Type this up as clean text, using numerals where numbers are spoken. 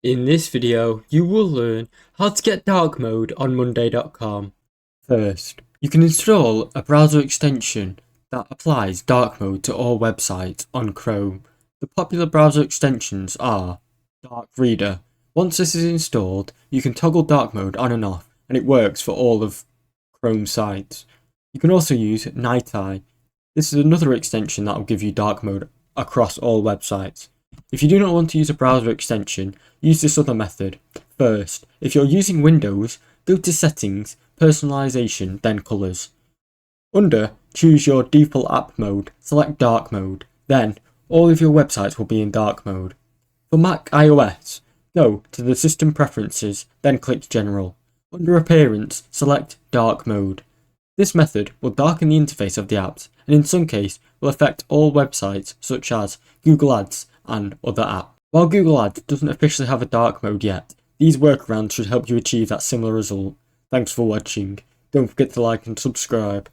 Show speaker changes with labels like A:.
A: In this video, you will learn how to get dark mode on Monday.com. First, you can install a browser extension that applies dark mode to all websites on Chrome. The popular browser extensions are Dark Reader. Once this is installed, you can toggle dark mode on and off, and it works for all of Chrome sites. You can also use NightEye. This is another extension that will give you dark mode across all websites. If you do not want to use a browser extension, use this other method. First, if you're using Windows, go to Settings, Personalization, then Colors. Under Choose your default app mode, select Dark Mode. Then, all of your websites will be in dark mode. For Mac iOS, go to the System Preferences, then click General. Under Appearance, select Dark Mode. This method will darken the interface of the apps, and in some cases will affect all websites such as Google Ads and other apps. While Google Ads doesn't officially have a dark mode yet, these workarounds should help you achieve that similar result. Thanks for watching. Don't forget to like and subscribe.